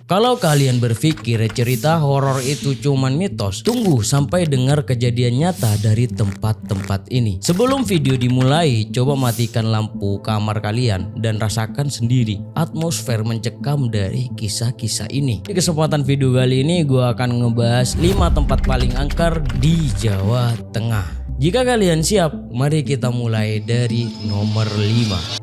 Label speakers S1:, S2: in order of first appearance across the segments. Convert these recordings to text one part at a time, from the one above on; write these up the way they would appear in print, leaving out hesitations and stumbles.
S1: Kalau kalian berpikir cerita horor itu cuman mitos, tunggu sampai dengar kejadian nyata dari tempat-tempat ini. Sebelum video dimulai, coba matikan lampu kamar kalian dan rasakan sendiri atmosfer mencekam dari kisah-kisah ini. Di kesempatan video kali ini gue akan ngebahas 5 tempat paling angker di Jawa Tengah. Jika kalian siap, mari kita mulai dari nomor 5.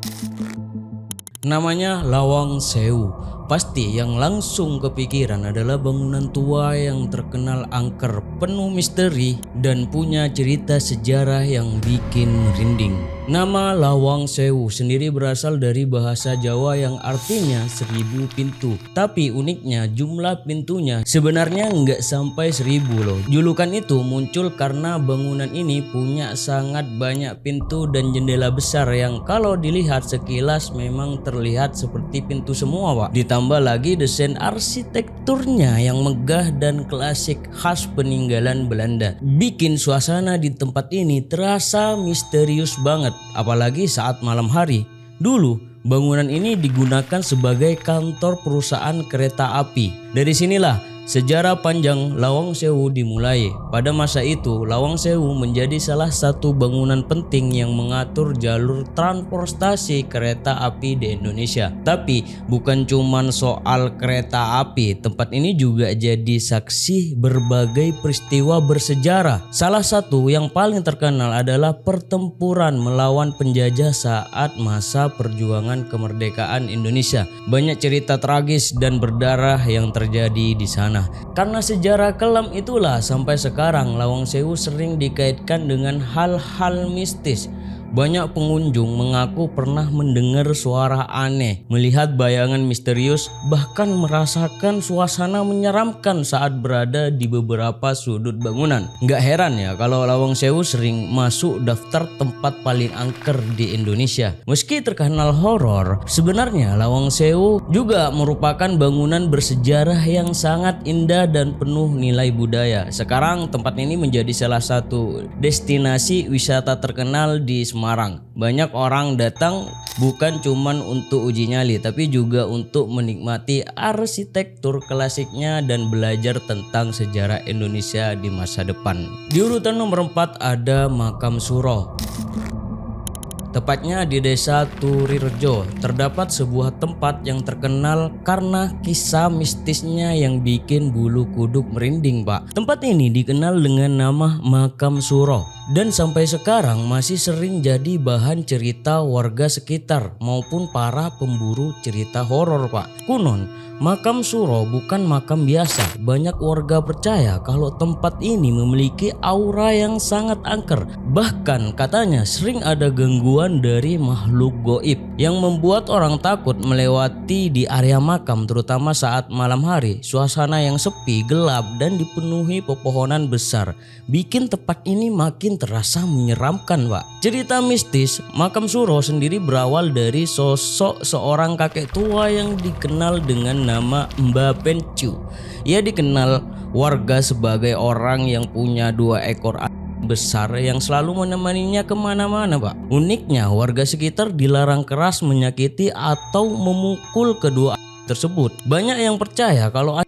S1: Namanya Lawang Sewu. Pasti yang langsung kepikiran adalah bangunan tua yang terkenal angker, penuh misteri dan punya cerita sejarah yang bikin merinding. Nama Lawang Sewu sendiri berasal dari bahasa Jawa yang artinya 1000 pintu. Tapi uniknya jumlah pintunya sebenarnya nggak sampai 1000 loh. Julukan itu muncul karena bangunan ini punya sangat banyak pintu dan jendela besar yang kalau dilihat sekilas memang terlihat seperti pintu semua, Pak. Ditambah lagi desain arsitekturnya yang megah dan klasik khas peninggalan Belanda. Bikin suasana di tempat ini terasa misterius banget. Apalagi saat malam hari. Dulu bangunan ini digunakan sebagai kantor perusahaan kereta api. Dari sinilah sejarah panjang Lawang Sewu dimulai. Pada masa itu, Lawang Sewu menjadi salah satu bangunan penting yang mengatur jalur transportasi kereta api di Indonesia. Tapi bukan cuman soal kereta api, tempat ini juga jadi saksi berbagai peristiwa bersejarah. Salah satu yang paling terkenal adalah pertempuran melawan penjajah saat masa perjuangan kemerdekaan Indonesia. Banyak cerita tragis dan berdarah yang terjadi di sana. Karena sejarah kelam itulah sampai sekarang Lawang Sewu sering dikaitkan dengan hal-hal mistis. Banyak pengunjung mengaku pernah mendengar suara aneh, melihat bayangan misterius, bahkan merasakan suasana menyeramkan saat berada di beberapa sudut bangunan. Nggak heran ya kalau Lawang Sewu sering masuk daftar tempat paling angker di Indonesia. Meski terkenal horor, sebenarnya Lawang Sewu juga merupakan bangunan bersejarah yang sangat indah dan penuh nilai budaya. Sekarang tempat ini menjadi salah satu destinasi wisata terkenal di Semarang. Banyak orang datang bukan cuman untuk uji nyali tapi juga untuk menikmati arsitektur klasiknya dan belajar tentang sejarah Indonesia di masa depan. Di urutan nomor 4 ada Makam Suro. Tepatnya di desa Turirejo terdapat sebuah tempat yang terkenal karena kisah mistisnya yang bikin bulu kuduk merinding, Pak. Tempat ini dikenal dengan nama Makam Suro dan sampai sekarang masih sering jadi bahan cerita warga sekitar maupun para pemburu cerita horor, Pak. Konon Makam Suro bukan makam biasa. Banyak warga percaya kalau tempat ini memiliki aura yang sangat angker. Bahkan katanya sering ada gangguan dari makhluk goib yang membuat orang takut melewati di area makam, terutama saat malam hari. Suasana yang sepi, gelap dan dipenuhi pepohonan besar bikin tempat ini makin terasa menyeramkan, Pak. Cerita mistis Makam Suro sendiri berawal dari sosok seorang kakek tua yang dikenal dengan nama Mbah Pencu. Ia dikenal warga sebagai orang yang punya 2 ekor besar yang selalu menemaninya kemana-mana, Pak. Uniknya warga sekitar dilarang keras menyakiti atau memukul kedua tersebut. Banyak yang percaya kalau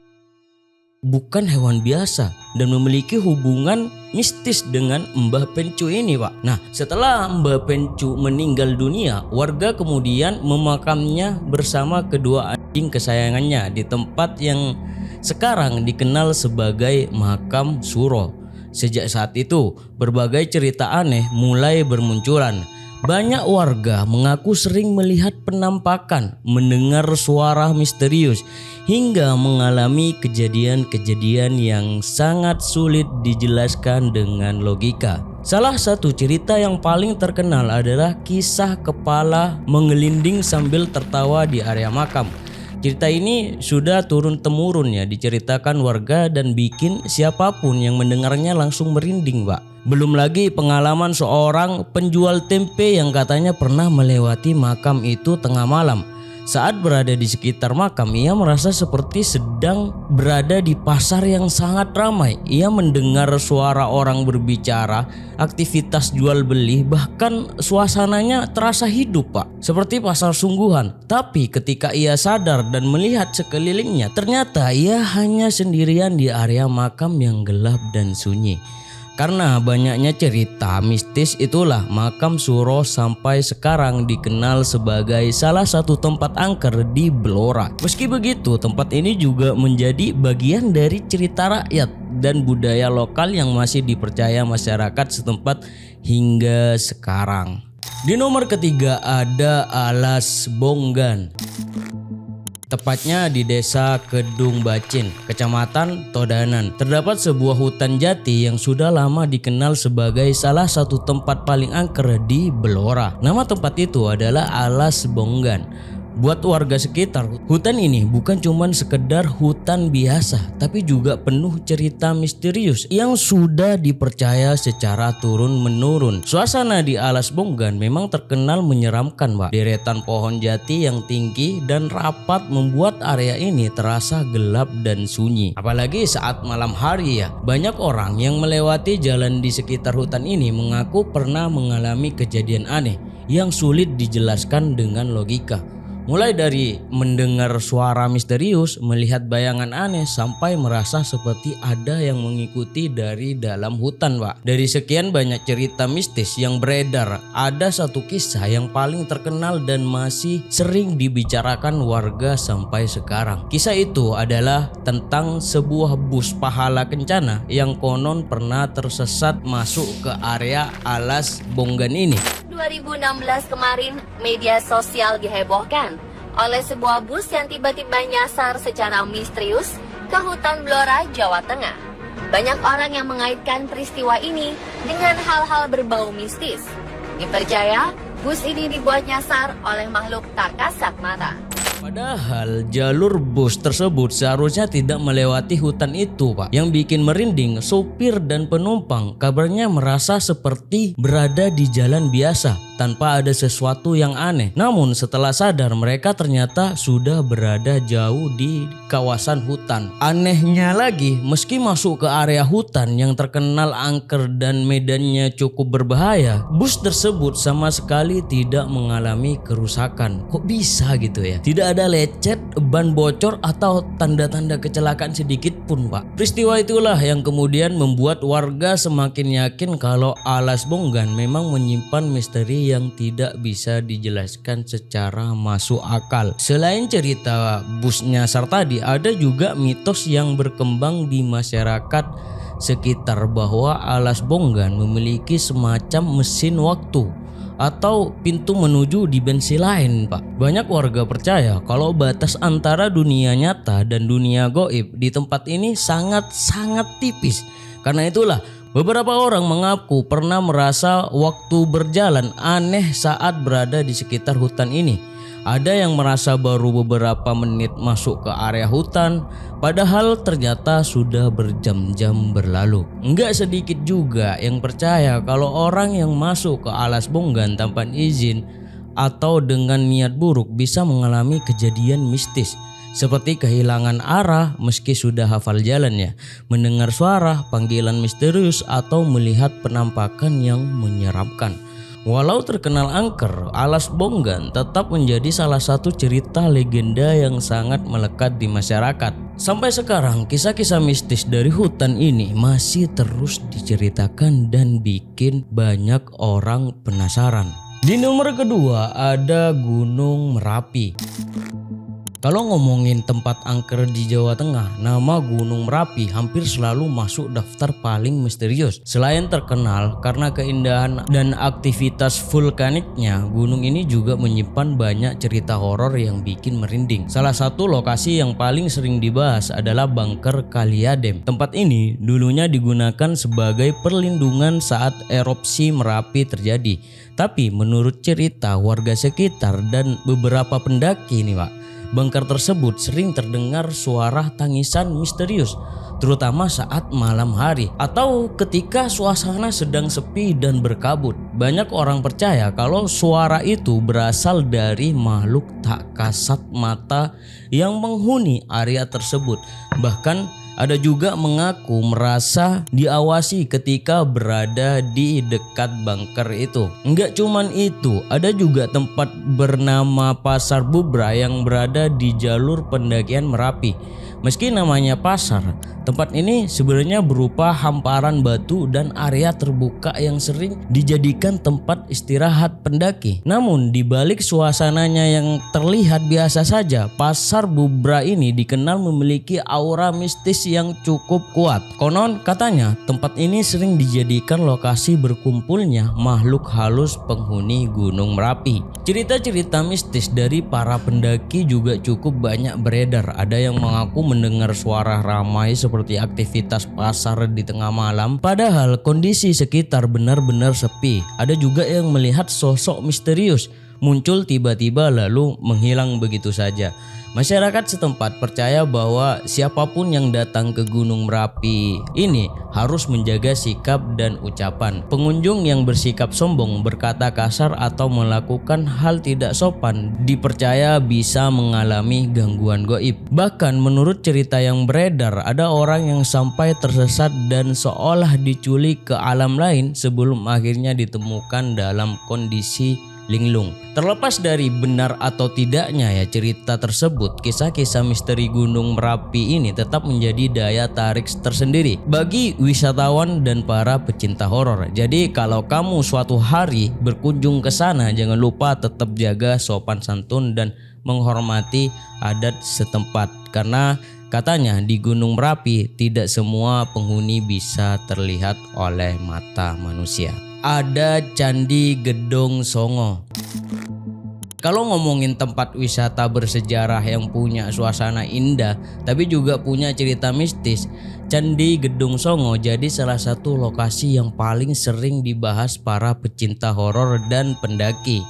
S1: bukan hewan biasa dan memiliki hubungan mistis dengan Mbah Pencu ini, Pak. Nah, setelah Mbah Pencu meninggal dunia, warga kemudian memakamnya bersama kedua anjing kesayangannya di tempat yang sekarang dikenal sebagai Makam Suro. Sejak saat itu, berbagai cerita aneh mulai bermunculan. Banyak warga mengaku sering melihat penampakan, mendengar suara misterius, hingga mengalami kejadian-kejadian yang sangat sulit dijelaskan dengan logika. Salah satu cerita yang paling terkenal adalah kisah kepala menggelinding sambil tertawa di area makam. Cerita ini sudah turun-temurun ya diceritakan warga dan bikin siapapun yang mendengarnya langsung merinding, Pak. Belum lagi pengalaman seorang penjual tempe yang katanya pernah melewati makam itu tengah malam. Saat berada di sekitar makam, ia merasa seperti sedang berada di pasar yang sangat ramai. Ia mendengar suara orang berbicara, aktivitas jual beli, bahkan suasananya terasa hidup, Pak, seperti pasar sungguhan. Tapi ketika ia sadar dan melihat sekelilingnya, ternyata ia hanya sendirian di area makam yang gelap dan sunyi. Karena banyaknya cerita mistis itulah makam Suro sampai sekarang dikenal sebagai salah satu tempat angker di Blora. Meski begitu, tempat ini juga menjadi bagian dari cerita rakyat dan budaya lokal yang masih dipercaya masyarakat setempat hingga sekarang. Di nomor ketiga ada Alas Bonggan. Tepatnya di desa Kedung Bacin, kecamatan Todanan, terdapat sebuah hutan jati yang sudah lama dikenal sebagai salah satu tempat paling angker di Blora. Nama tempat itu adalah Alas Bonggan. Buat warga sekitar, hutan ini bukan cuma sekedar hutan biasa, tapi juga penuh cerita misterius yang sudah dipercaya secara turun-menurun. Suasana di Alas Bonggan memang terkenal menyeramkan, Pak. Deretan pohon jati yang tinggi dan rapat membuat area ini terasa gelap dan sunyi. Apalagi saat malam hari ya. Banyak orang yang melewati jalan di sekitar hutan ini mengaku pernah mengalami kejadian aneh yang sulit dijelaskan dengan logika. Mulai dari mendengar suara misterius, melihat bayangan aneh, sampai merasa seperti ada yang mengikuti dari dalam hutan, Pak. Dari sekian banyak cerita mistis yang beredar, ada satu kisah yang paling terkenal dan masih sering dibicarakan warga sampai sekarang. Kisah itu adalah tentang sebuah bus pahala kencana yang konon pernah tersesat masuk ke area Alas Bonggan ini.
S2: 2016 kemarin, media sosial dihebohkan oleh sebuah bus yang tiba-tiba nyasar secara misterius ke hutan Blora, Jawa Tengah. Banyak orang yang mengaitkan peristiwa ini dengan hal-hal berbau mistis. Dipercaya, bus ini dibuat nyasar oleh makhluk tak kasat mata.
S1: Padahal jalur bus tersebut seharusnya tidak melewati hutan itu, Pak. Yang bikin merinding, sopir dan penumpang kabarnya merasa seperti berada di jalan biasa tanpa ada sesuatu yang aneh. Namun setelah sadar, mereka ternyata sudah berada jauh di kawasan hutan. Anehnya lagi, meski masuk ke area hutan yang terkenal angker dan medannya cukup berbahaya, bus tersebut sama sekali tidak mengalami kerusakan. Kok bisa gitu ya? Tidak ada lecet, ban bocor atau tanda-tanda kecelakaan sedikit pun, Pak. Peristiwa itulah yang kemudian membuat warga semakin yakin kalau Alas Bonggan memang menyimpan misteri yang tidak bisa dijelaskan secara masuk akal. Selain cerita bus nyasar tadi, ada juga mitos yang berkembang di masyarakat sekitar bahwa Alas Bonggan memiliki semacam mesin waktu atau pintu menuju dimensi lain, Pak. Banyak warga percaya kalau batas antara dunia nyata dan dunia gaib di tempat ini sangat-sangat tipis. Karena itulah beberapa orang mengaku pernah merasa waktu berjalan aneh saat berada di sekitar hutan ini. Ada yang merasa baru beberapa menit masuk ke area hutan, padahal ternyata sudah berjam-jam berlalu. Enggak sedikit juga yang percaya kalau orang yang masuk ke Alas Bonggan tanpa izin atau dengan niat buruk bisa mengalami kejadian mistis, seperti kehilangan arah meski sudah hafal jalannya, mendengar suara, panggilan misterius, atau melihat penampakan yang menyeramkan. Walau terkenal angker, Alas Bonggan tetap menjadi salah satu cerita legenda yang sangat melekat di masyarakat. Sampai sekarang, kisah-kisah mistis dari hutan ini masih terus diceritakan dan bikin banyak orang penasaran. Di nomor kedua ada Gunung Merapi. Kalau ngomongin tempat angker di Jawa Tengah, nama Gunung Merapi hampir selalu masuk daftar paling misterius. Selain terkenal karena keindahan dan aktivitas vulkaniknya, gunung ini juga menyimpan banyak cerita horor yang bikin merinding. Salah satu lokasi yang paling sering dibahas adalah Bunker Kaliadem. Tempat ini dulunya digunakan sebagai perlindungan saat erupsi Merapi terjadi. Tapi menurut cerita warga sekitar dan beberapa pendaki nih, Pak, bunker tersebut sering terdengar suara tangisan misterius terutama saat malam hari atau ketika suasana sedang sepi dan berkabut. Banyak orang percaya kalau suara itu berasal dari makhluk tak kasat mata yang menghuni area tersebut. Bahkan ada juga mengaku merasa diawasi ketika berada di dekat bunker itu. Enggak cuman itu, ada juga tempat bernama Pasar Bubra yang berada di jalur pendakian Merapi. Meski namanya pasar, tempat ini sebenarnya berupa hamparan batu dan area terbuka yang sering dijadikan tempat istirahat pendaki. Namun di balik suasananya yang terlihat biasa saja, Pasar Bubra ini dikenal memiliki aura mistis yang cukup kuat. Konon katanya tempat ini sering dijadikan lokasi berkumpulnya makhluk halus penghuni Gunung Merapi. Cerita-cerita mistis dari para pendaki juga cukup banyak beredar. Ada yang mengaku mendengar suara ramai seperti aktivitas pasar di tengah malam, padahal kondisi sekitar benar-benar sepi. Ada juga yang melihat sosok misterius muncul tiba-tiba lalu menghilang begitu saja. Masyarakat setempat percaya bahwa siapapun yang datang ke Gunung Merapi ini harus menjaga sikap dan ucapan. Pengunjung yang bersikap sombong, berkata kasar atau melakukan hal tidak sopan dipercaya bisa mengalami gangguan goib. Bahkan menurut cerita yang beredar, ada orang yang sampai tersesat dan seolah diculik ke alam lain sebelum akhirnya ditemukan dalam kondisi linglung. Terlepas dari benar atau tidaknya ya cerita tersebut, kisah-kisah misteri Gunung Merapi ini tetap menjadi daya tarik tersendiri bagi wisatawan dan para pecinta horor. Jadi kalau kamu suatu hari berkunjung ke sana, jangan lupa tetap jaga sopan santun dan menghormati adat setempat, karena katanya di Gunung Merapi tidak semua penghuni bisa terlihat oleh mata manusia. Ada Candi Gedong Songo. Kalau ngomongin tempat wisata bersejarah yang punya suasana indah tapi juga punya cerita mistis, Candi Gedong Songo jadi salah satu lokasi yang paling sering dibahas para pecinta horor dan pendaki.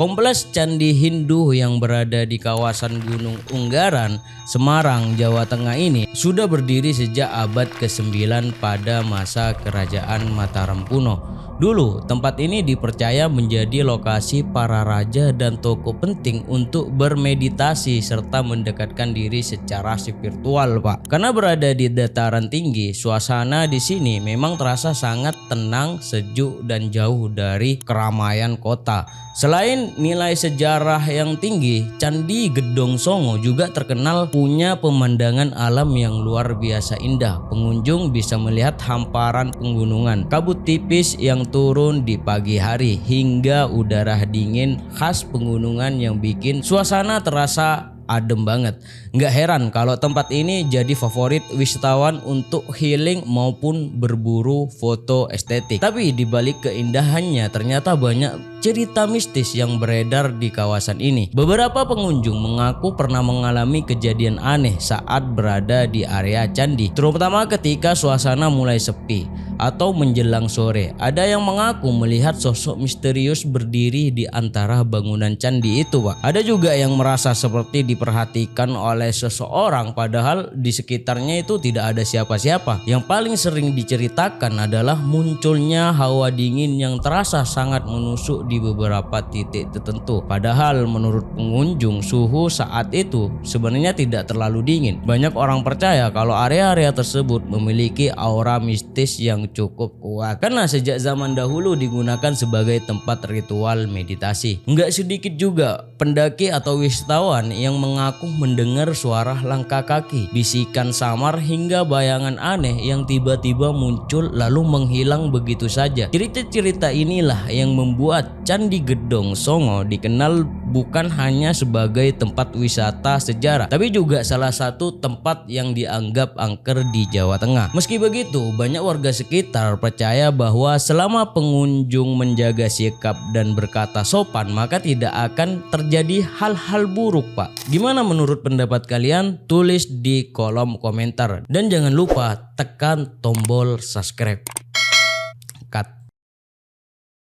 S1: Kompleks Candi Hindu yang berada di kawasan Gunung Unggaran, Semarang, Jawa Tengah ini sudah berdiri sejak abad ke-9 pada masa Kerajaan Mataram kuno. Dulu tempat ini dipercaya menjadi lokasi para raja dan tokoh penting untuk bermeditasi serta mendekatkan diri secara spiritual, Pak. Karena berada di dataran tinggi, suasana di sini memang terasa sangat tenang, sejuk dan jauh dari keramaian kota. Selain nilai sejarah yang tinggi, Candi Gedong Songo juga terkenal punya pemandangan alam yang luar biasa indah. Pengunjung bisa melihat hamparan pegunungan, kabut tipis yang turun di pagi hari, hingga udara dingin khas pegunungan yang bikin suasana terasa adem banget. Nggak heran kalau tempat ini jadi favorit wisatawan untuk healing maupun berburu foto estetik. Tapi dibalik keindahannya ternyata banyak cerita mistis yang beredar di kawasan ini. Beberapa pengunjung mengaku pernah mengalami kejadian aneh saat berada di area candi, terutama ketika suasana mulai sepi atau menjelang sore. Ada yang mengaku melihat sosok misterius berdiri di antara bangunan candi itu, Pak. Ada juga yang merasa seperti diperhatikan oleh seseorang padahal di sekitarnya itu tidak ada siapa-siapa. Yang paling sering diceritakan adalah munculnya hawa dingin yang terasa sangat menusuk di beberapa titik tertentu. Padahal menurut pengunjung suhu saat itu sebenarnya tidak terlalu dingin. Banyak orang percaya kalau area-area tersebut memiliki aura mistis yang cukup kuat karena sejak zaman dahulu digunakan sebagai tempat ritual meditasi. Enggak sedikit juga pendaki atau wisatawan yang mengaku mendengar suara langkah kaki, bisikan samar hingga bayangan aneh yang tiba-tiba muncul lalu menghilang begitu saja. Cerita-cerita inilah yang membuat Candi Gedong Songo dikenal bukan hanya sebagai tempat wisata sejarah, tapi juga salah satu tempat yang dianggap angker di Jawa Tengah. Meski begitu, banyak warga sekitar percaya bahwa selama pengunjung menjaga sikap dan berkata sopan, maka tidak akan terjadi hal-hal buruk, Pak. Gimana menurut pendapat kalian? Tulis di kolom komentar. Dan jangan lupa tekan tombol subscribe. Cut.